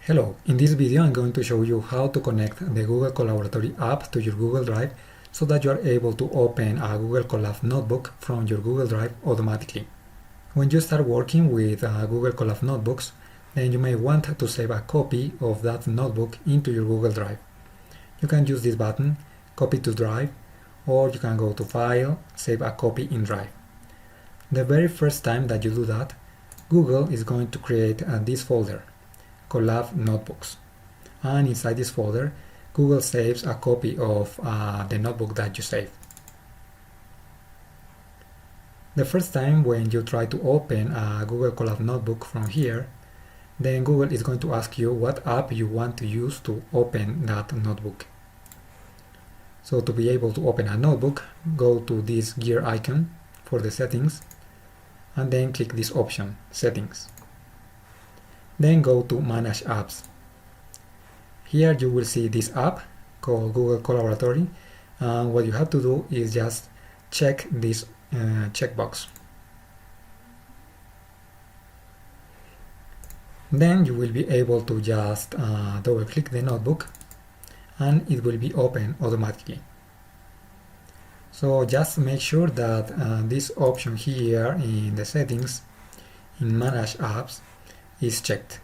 Hello, in this video I'm going to show you how to connect the Google Colaboratory app to your Google Drive so that you are able to open a Google Colab notebook from your Google Drive automatically. When you start working with Google Colab notebooks, then you may want to save a copy of that notebook into your Google Drive. You can use this button, Copy to Drive, or you can go to File, Save a Copy in Drive. The very first time that you do that, Google is going to create this folder, Colab Notebooks, and inside this folder Google saves a copy of the notebook that you saved. The first time when you try to open a Google Colab notebook from here, then Google is going to ask you what app you want to use to open that notebook. So to be able to open a notebook, go to this gear icon for the settings and then click this option, Settings. Then go to Manage Apps. Here you will see this app called Google Colaboratory, and what you have to do is just check this checkbox. Then you will be able to just double click the notebook and it will be open automatically. So just make sure that this option here in the settings in Manage Apps is checked.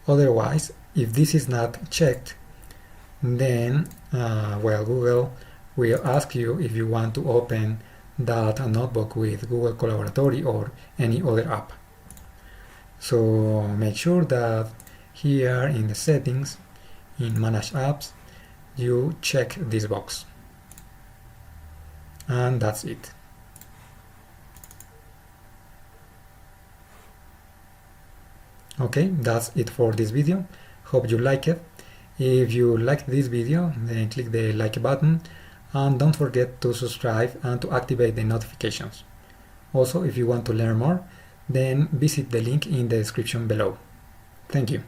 Otherwise, if this is not checked, then Google will ask you if you want to open that notebook with Google Colaboratory or any other app. So make sure that here in the settings in Manage Apps you check this box, and that's it. Okay, that's it for this video. Hope you like it. If you liked this video, then click the like button and don't forget to subscribe and to activate the notifications. Also, if you want to learn more, then visit the link in the description below. Thank you.